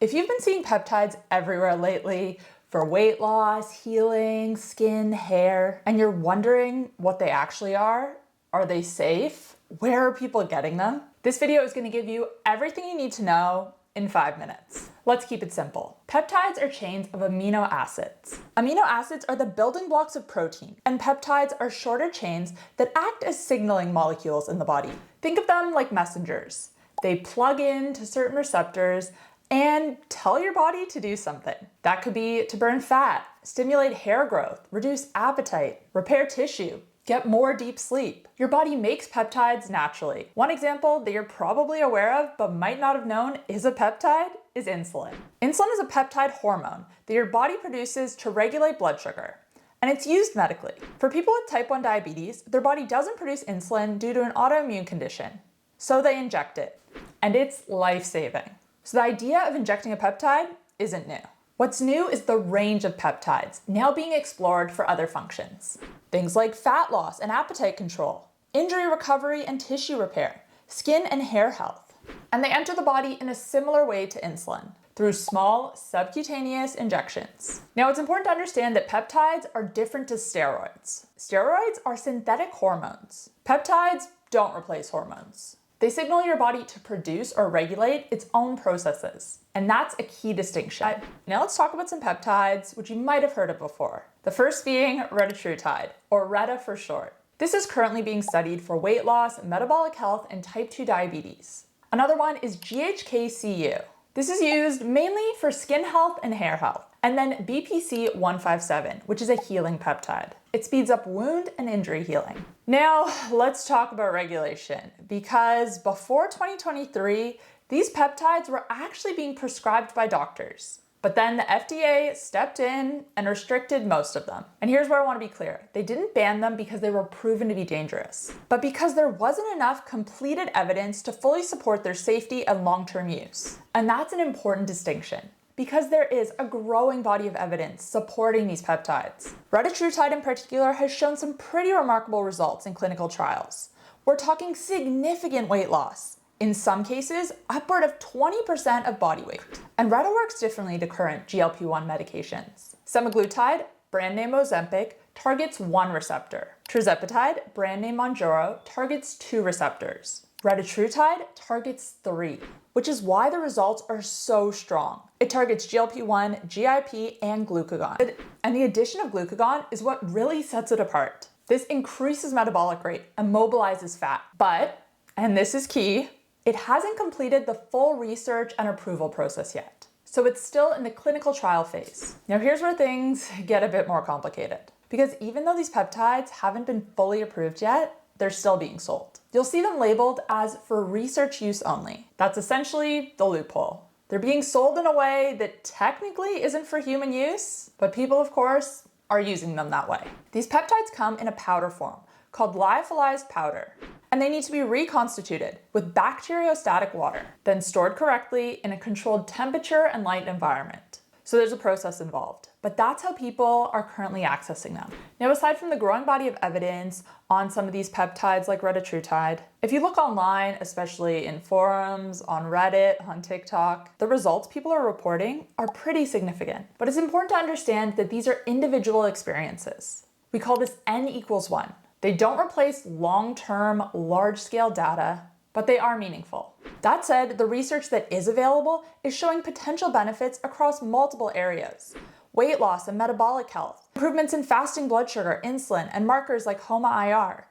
If you've been seeing peptides everywhere lately for weight loss, healing, skin, hair, and you're wondering what they actually are they safe? Where are people getting them? This video is going to give you everything you need to know in 5 minutes. Let's keep it simple. Peptides are chains of amino acids. Amino acids are the building blocks of protein, and peptides are shorter chains that act as signaling molecules in the body. Think of them like messengers. They plug into certain receptors and tell your body to do something. That could be to burn fat, stimulate hair growth, reduce appetite, repair tissue, get more deep sleep. Your body makes peptides naturally. One example that you're probably aware of but might not have known is a peptide is insulin. Insulin is a peptide hormone that your body produces to regulate blood sugar, and it's used medically. For people with type 1 diabetes, their body doesn't produce insulin due to an autoimmune condition, so they inject it, and it's life-saving. So the idea of injecting a peptide isn't new. What's new is the range of peptides now being explored for other functions. Things like fat loss and appetite control, injury recovery and tissue repair, skin and hair health. And they enter the body in a similar way to insulin, through small subcutaneous injections. Now it's important to understand that peptides are different to steroids. Steroids are synthetic hormones. Peptides don't replace hormones. They signal your body to produce or regulate its own processes. And that's a key distinction. Now let's talk about some peptides, which you might have heard of before. The first being Retatrutide, or Reta for short. This is currently being studied for weight loss, metabolic health, and type 2 diabetes. Another one is GHK-Cu. This is used mainly for skin health and hair health. And then BPC 157, which is a healing peptide. It speeds up wound and injury healing. Now, let's talk about regulation, because before 2023, these peptides were actually being prescribed by doctors. But then the FDA stepped in and restricted most of them. And here's where I want to be clear. They didn't ban them because they were proven to be dangerous, but because there wasn't enough completed evidence to fully support their safety and long-term use. And that's an important distinction, because there is a growing body of evidence supporting these peptides. Retatrutide in particular has shown some pretty remarkable results in clinical trials. We're talking significant weight loss, in some cases upward of 20% of body weight. And Reta works differently to current GLP-1 medications. Semaglutide, brand name Ozempic, targets one receptor. Tirzepatide, brand name Mounjaro, targets 2 receptors. Retatrutide targets 3, which is why the results are so strong. It targets GLP-1, GIP, and glucagon. And the addition of glucagon is what really sets it apart. This increases metabolic rate and mobilizes fat. But, and this is key, it hasn't completed the full research and approval process yet. So it's still in the clinical trial phase. Now here's where things get a bit more complicated, because even though these peptides haven't been fully approved yet, they're still being sold. You'll see them labeled as for research use only. That's essentially the loophole. They're being sold in a way that technically isn't for human use, but people, of course, are using them that way. These peptides come in a powder form called lyophilized powder, and they need to be reconstituted with bacteriostatic water, then stored correctly in a controlled temperature and light environment. So there's a process involved, but that's how people are currently accessing them. Now, aside from the growing body of evidence on some of these peptides like Retatrutide, if you look online, especially in forums, on Reddit, on TikTok, the results people are reporting are pretty significant. But it's important to understand that these are individual experiences. We call this N=1. They don't replace long-term, large-scale data, but they are meaningful. That said, the research that is available is showing potential benefits across multiple areas: weight loss and metabolic health, improvements in fasting blood sugar, insulin, and markers like HOMA-IR,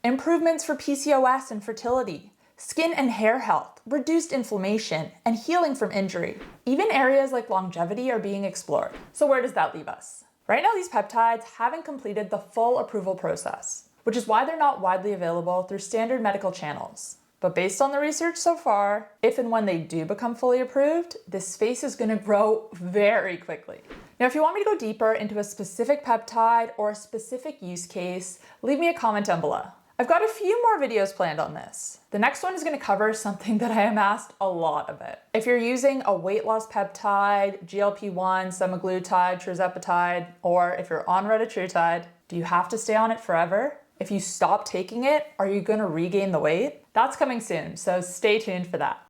improvements for PCOS and fertility, skin and hair health, reduced inflammation, and healing from injury. Even areas like longevity are being explored. So where does that leave us? Right now, these peptides haven't completed the full approval process, which is why they're not widely available through standard medical channels. But based on the research so far, if and when they do become fully approved, this space is going to grow very quickly. Now, if you want me to go deeper into a specific peptide or a specific use case, leave me a comment down below. I've got a few more videos planned on this. The next one is going to cover something that I am asked a lot about. If you're using a weight loss peptide, GLP-1, semaglutide, tirzepatide, or if you're on Retatrutide, do you have to stay on it forever? If you stop taking it, are you going to regain the weight? That's coming soon, so stay tuned for that.